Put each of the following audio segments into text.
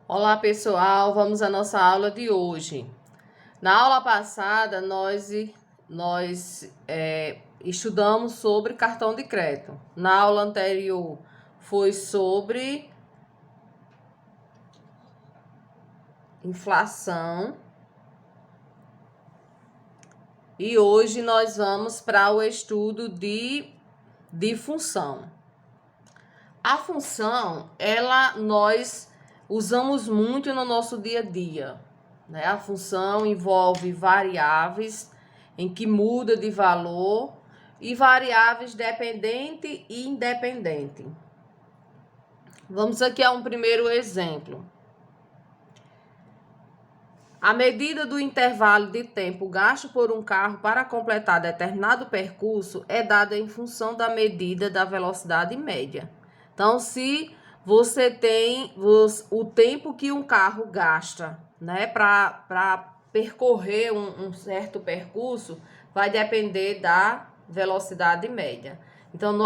Olá pessoal, vamos à nossa aula de hoje. Na aula passada nós estudamos sobre cartão de crédito. Na aula anterior foi sobre inflação e hoje nós vamos para o estudo de função. A função, nós usamos muito no nosso dia a dia, né? A função envolve variáveis em que muda de valor e variáveis dependente e independente. Vamos aqui a um primeiro exemplo. A medida do intervalo de tempo gasto por um carro para completar determinado percurso é dada em função da medida da velocidade média. Então, se você tem o tempo que um carro gasta, né, para percorrer um certo percurso, vai depender da velocidade média. Então,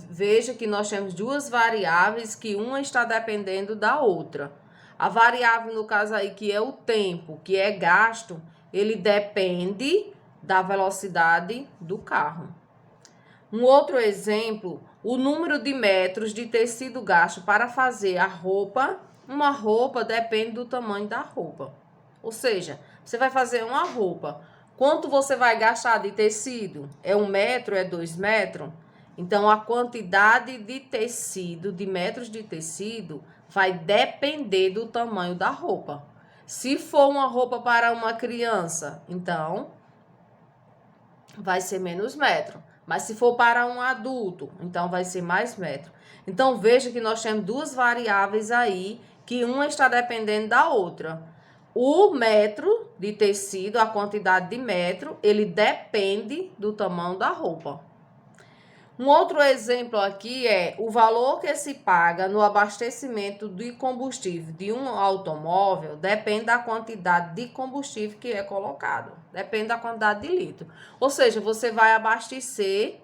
veja que nós temos duas variáveis que uma está dependendo da outra. A variável, no caso aí, que é o tempo, que é gasto, ele depende da velocidade do carro. Um outro exemplo, o número de metros de tecido gasto para fazer a roupa. Uma roupa depende do tamanho da roupa. Ou seja, você vai fazer uma roupa. Quanto você vai gastar de tecido? É 1 metro? É 2 metros? Então, a quantidade de tecido, de metros de tecido, vai depender do tamanho da roupa. Se for uma roupa para uma criança, então vai ser menos metro. Mas se for para um adulto, então vai ser mais metro. Então veja que nós temos duas variáveis aí, que uma está dependendo da outra. O metro de tecido, a quantidade de metro, ele depende do tamanho da roupa. Um outro exemplo aqui é o valor que se paga no abastecimento de combustível de um automóvel depende da quantidade de combustível que é colocado, depende da quantidade de litro. Ou seja, você vai abastecer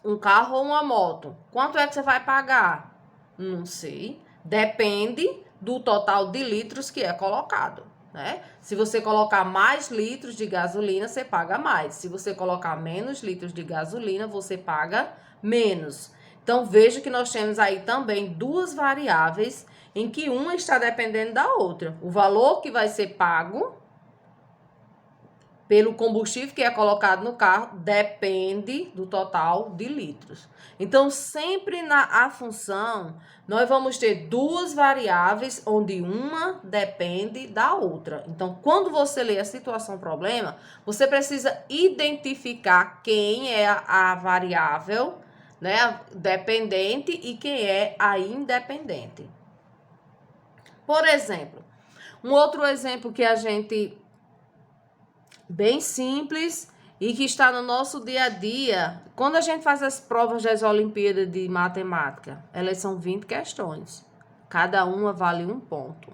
um carro ou uma moto. Quanto é que você vai pagar? Não sei. Depende do total de litros que é colocado, né? Se você colocar mais litros de gasolina, você paga mais. Se você colocar menos litros de gasolina, você paga menos. Então, veja que nós temos aí também duas variáveis em que uma está dependendo da outra. O valor que vai ser pago pelo combustível que é colocado no carro depende do total de litros. Então, sempre na função, nós vamos ter duas variáveis, onde uma depende da outra. Então, quando você lê a situação problema, você precisa identificar quem é a variável, né, dependente e quem é a independente. Por exemplo, um outro exemplo que a gente bem simples e que está no nosso dia a dia. Quando a gente faz as provas das Olimpíadas de Matemática, elas são 20 questões. Cada uma vale 1 ponto.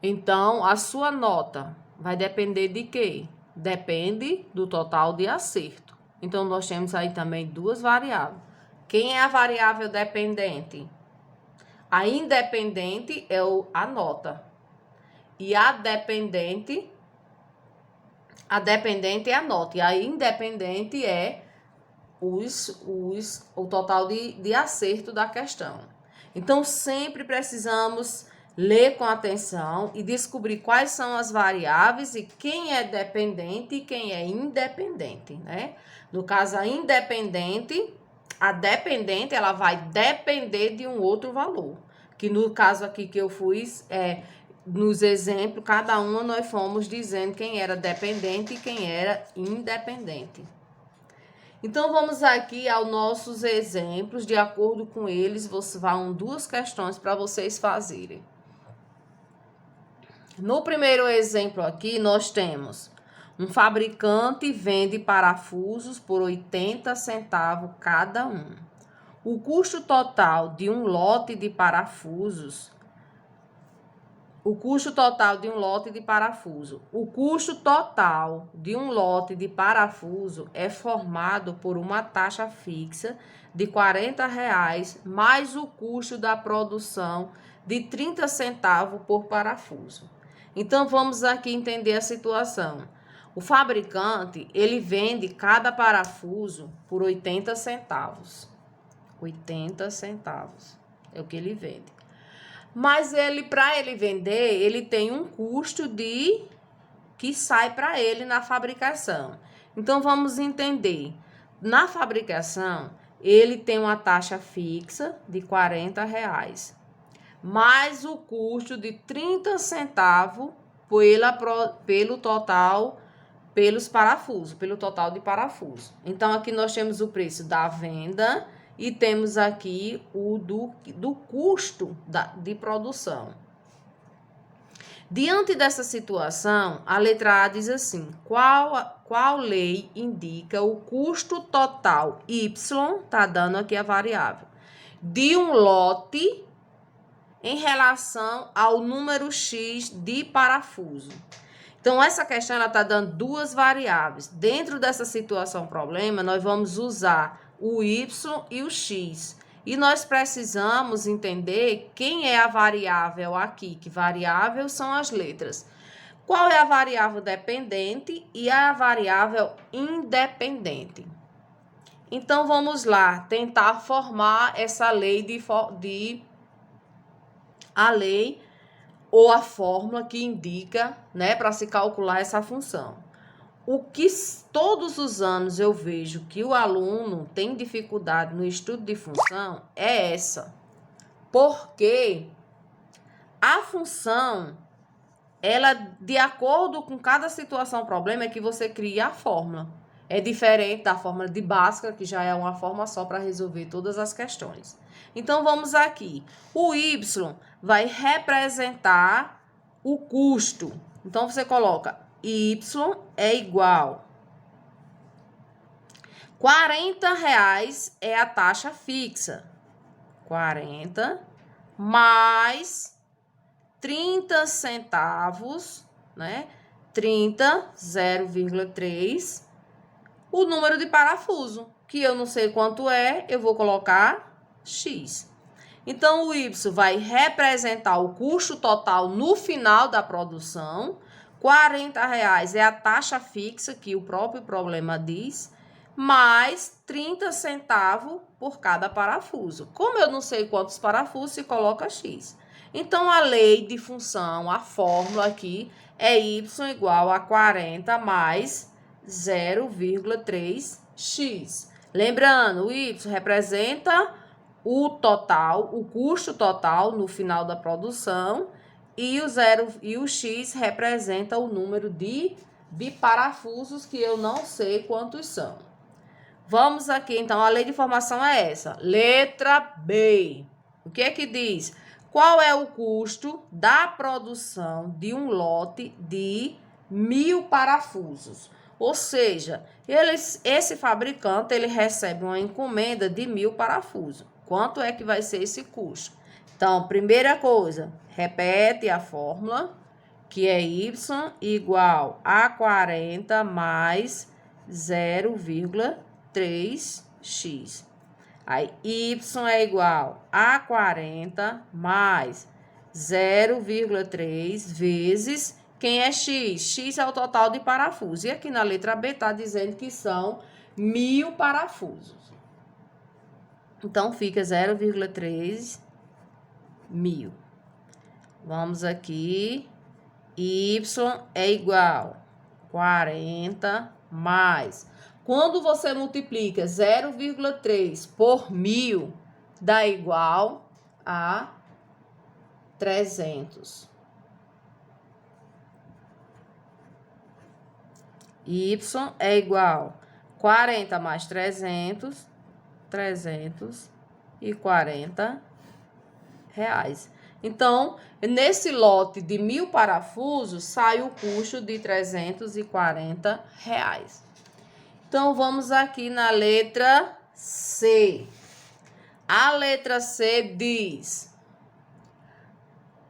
Então, a sua nota vai depender de quê? Depende do total de acerto. Então, nós temos aí também duas variáveis. Quem é a variável dependente? A independente é a nota. E a dependente é a nota. E a independente é o total de acerto da questão. Então, sempre precisamos ler com atenção e descobrir quais são as variáveis e quem é dependente e quem é independente, né? No caso, a dependente, ela vai depender de um outro valor. Que no caso aqui que eu fiz, nos exemplos, cada uma nós fomos dizendo quem era dependente e quem era independente. Então, vamos aqui aos nossos exemplos. De acordo com eles, vão duas questões para vocês fazerem. No primeiro exemplo aqui, nós temos um fabricante vende parafusos por 80 centavos cada um. O custo total de um lote de parafusos o custo total de um lote de parafuso. O custo total de um lote de parafuso é formado por uma taxa fixa de R$ 40 mais o custo da produção de 30 centavos por parafuso. Então, vamos aqui entender a situação. O fabricante, ele vende cada parafuso por 80 centavos. 80 centavos é o que ele vende. Mas para ele vender, ele tem um custo que sai para ele na fabricação. Então, vamos entender. Na fabricação, ele tem uma taxa fixa de R$ 40, mais o custo de 30 centavos pelo total, pelos parafusos, pelo total de parafuso. Então, aqui nós temos o preço da venda e temos aqui o do custo de produção. Diante dessa situação, a letra A diz assim: qual lei indica o custo total Y, tá dando aqui a variável, de um lote em relação ao número X de parafuso? Então, essa questão ela está dando duas variáveis. Dentro dessa situação problema, nós vamos usar o Y e o X. E nós precisamos entender quem é a variável aqui, que variável são as letras. Qual é a variável dependente e a variável independente? Então, vamos lá, tentar formar essa lei a lei ou a fórmula que indica, né, para se calcular essa função. O que todos os anos eu vejo que o aluno tem dificuldade no estudo de função é essa. Porque a função, ela, de acordo com cada situação, problema é que você cria a fórmula. É diferente da fórmula de Bhaskara, que já é uma forma só para resolver todas as questões. Então, vamos aqui. O Y vai representar o custo. Então, você coloca Y é igual R$ 40 é a taxa fixa. 40 mais 30 centavos, né? 30, 0,3, o número de parafuso, que eu não sei quanto é, eu vou colocar X. Então, o Y vai representar o custo total no final da produção. R$ 40 é a taxa fixa, que o próprio problema diz, mais 30 centavos por cada parafuso. Como eu não sei quantos parafusos, se coloca X. Então, a lei de função, a fórmula aqui, é Y igual a 40 mais 0,3x. Lembrando, o Y representa o total, o custo total no final da produção, e o X representa o número de parafusos, que eu não sei quantos são. Vamos aqui, então, a lei de formação é essa. Letra B. O que é que diz? Qual é o custo da produção de um lote de 1.000 parafusos? Ou seja, esse fabricante ele recebe uma encomenda de 1.000 parafusos. Quanto é que vai ser esse custo? Então, primeira coisa, repete a fórmula, que é Y igual a 40 mais 0,3x. Aí, Y é igual a 40 mais 0,3 vezes quem é X? X é o total de parafusos. E aqui na letra B está dizendo que são 1.000 parafusos. Então, fica 0,3 mil. Vamos aqui. Y é igual a 40 mais. Quando você multiplica 0,3 por 1.000, dá igual a 300. Y é igual a 40 mais 300, 340 reais. Então, nesse lote de 1.000 parafusos, sai o custo de 340 reais. Então, vamos aqui na letra C. A letra C diz: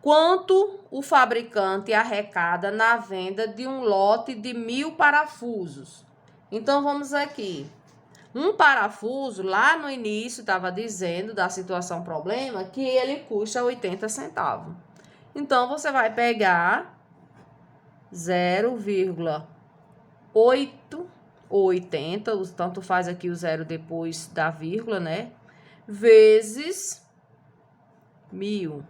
quanto o fabricante arrecada na venda de um lote de 1.000 parafusos. Então, vamos aqui. Um parafuso, lá no início, estava dizendo da situação problema que ele custa 80 centavos. Então, você vai pegar 0,880, tanto faz aqui o zero depois da vírgula, né? Vezes 1.000.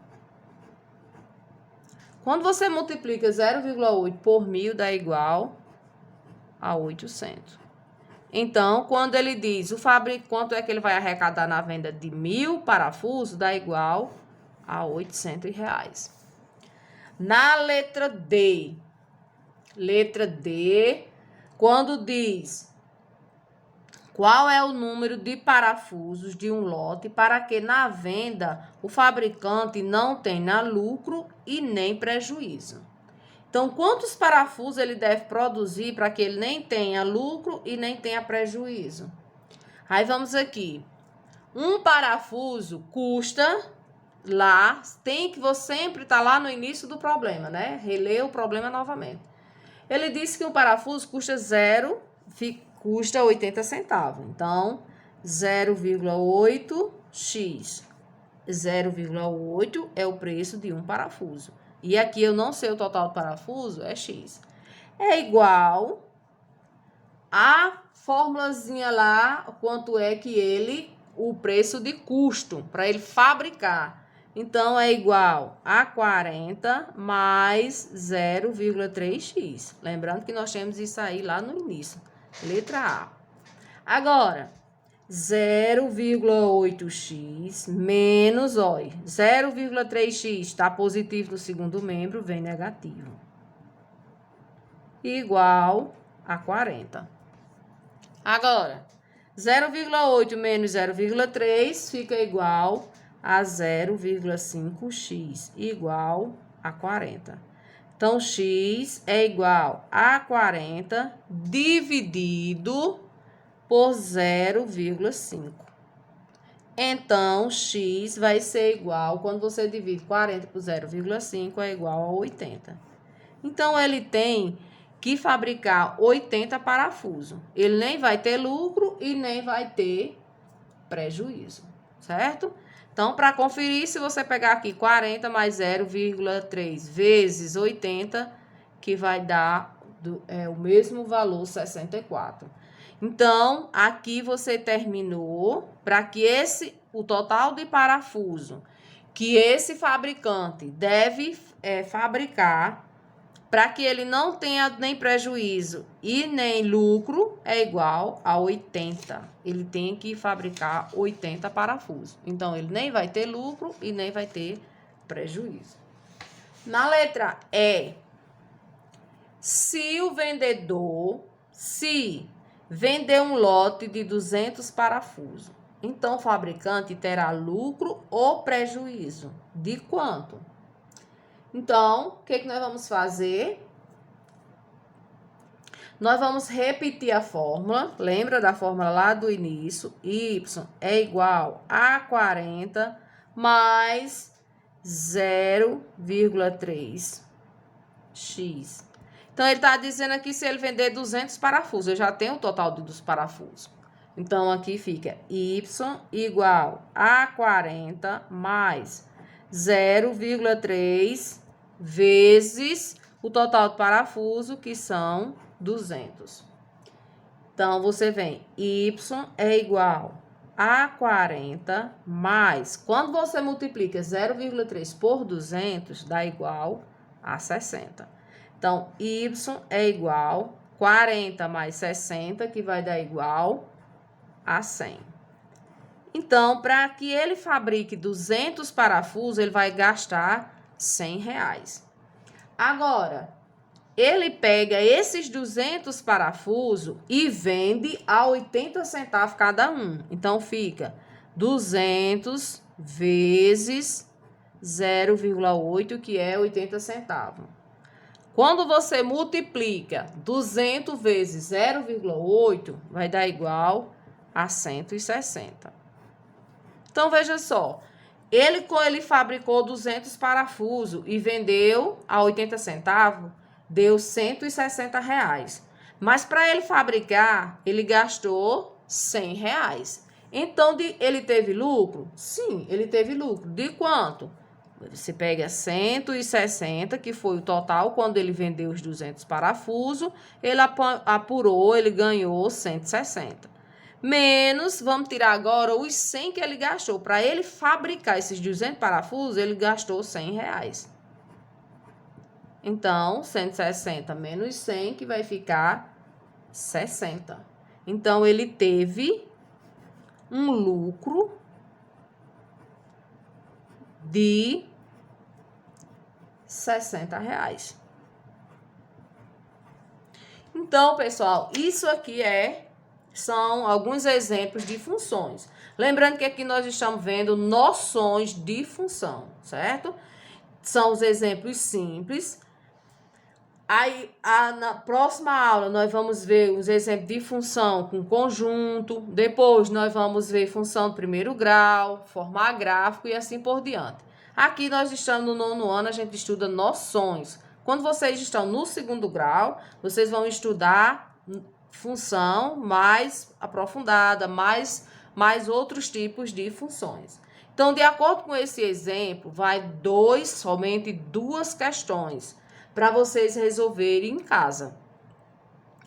Quando você multiplica 0,8 por 1.000, dá igual a 800. Então, quando ele diz quanto é que ele vai arrecadar na venda de 1.000 parafusos, dá igual a R$800. Na letra D, quando diz qual é o número de parafusos de um lote para que na venda o fabricante não tenha lucro e nem prejuízo. Então, quantos parafusos ele deve produzir para que ele nem tenha lucro e nem tenha prejuízo? Aí vamos aqui. Um parafuso custa lá, sempre estar lá no início do problema, né? Reler o problema novamente. Ele disse que um parafuso custa 80 centavos. Então, 0,8x. 0,8 é o preço de um parafuso. E aqui eu não sei o total do parafuso, é x. É igual a formulazinha lá, quanto é que o preço de custo para ele fabricar. Então, é igual a 40 mais 0,3x. Lembrando que nós temos isso aí lá no início. Letra A. Agora, 0,8x menos, olha, 0,3x está positivo no segundo membro, vem negativo. Igual a 40. Agora, 0,8 menos 0,3 fica igual a 0,5x, igual a 40. Então, x é igual a 40 dividido por 0,5. Então, x vai ser igual, quando você divide 40 por 0,5, é igual a 80. Então, ele tem que fabricar 80 parafusos. Ele nem vai ter lucro e nem vai ter prejuízo, certo? Então, para conferir, se você pegar aqui 40 mais 0,3 vezes 80, que vai dar o mesmo valor, 64. Então, aqui você terminou para que o total de parafuso que esse fabricante deve fabricar para que ele não tenha nem prejuízo e nem lucro é igual a 80. Ele tem que fabricar 80 parafusos. Então, ele nem vai ter lucro e nem vai ter prejuízo. Na letra E, se vender um lote de 200 parafusos, então o fabricante terá lucro ou prejuízo. De quanto? Então, o que nós vamos fazer? Nós vamos repetir a fórmula. Lembra da fórmula lá do início? Y é igual a 40 mais 0,3x. Então, ele está dizendo aqui se ele vender 200 parafusos. Eu já tenho o total dos parafusos. Então, aqui fica Y igual a 40 mais 0,3 vezes o total de parafuso, que são 200. Então, você vem, Y é igual a 40 mais, quando você multiplica 0,3 por 200, dá igual a 60. Então, Y é igual a 40 mais 60, que vai dar igual a 100. Então, para que ele fabrique 200 parafusos, ele vai gastar R$100. Agora, ele pega esses 200 parafusos e vende a 80 centavos cada um. Então, fica 200 vezes 0,8, que é 80 centavos. Quando você multiplica 200 vezes 0,8, vai dar igual a 160. Então, veja só Ele fabricou 200 parafusos e vendeu a 80 centavos, deu R$ 160. Mas para ele fabricar, ele gastou R$ 100. Então, ele teve lucro? Sim, ele teve lucro. De quanto? Você pega 160, que foi o total quando ele vendeu os 200 parafusos, ele apurou, ele ganhou 160. Menos, vamos tirar agora os 100 que ele gastou. Para ele fabricar esses 200 parafusos, ele gastou R$ 100. Então, 160 menos 100, que vai ficar 60. Então, ele teve um lucro de R$ 60. Então, pessoal, isso aqui são alguns exemplos de funções. Lembrando que aqui nós estamos vendo noções de função, certo? São os exemplos simples. Aí, na próxima aula, nós vamos ver os exemplos de função com conjunto. Depois, nós vamos ver função de primeiro grau, formar gráfico e assim por diante. Aqui, nós estamos no 9º ano, a gente estuda noções. Quando vocês estão no 2º grau, vocês vão estudar função mais aprofundada, mais outros tipos de funções. Então, de acordo com esse exemplo, vai somente duas questões para vocês resolverem em casa.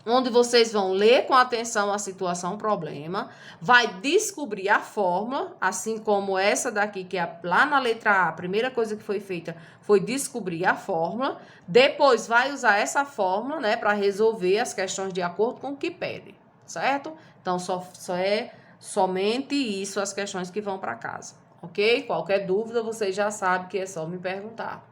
Onde vocês vão ler com atenção a situação, o problema, vai descobrir a fórmula, assim como essa daqui, que é lá na letra A, a primeira coisa que foi feita foi descobrir a fórmula, depois vai usar essa fórmula, né, para resolver as questões de acordo com o que pede, certo? Então, só é somente isso as questões que vão para casa, ok? Qualquer dúvida, vocês já sabem que é só me perguntar.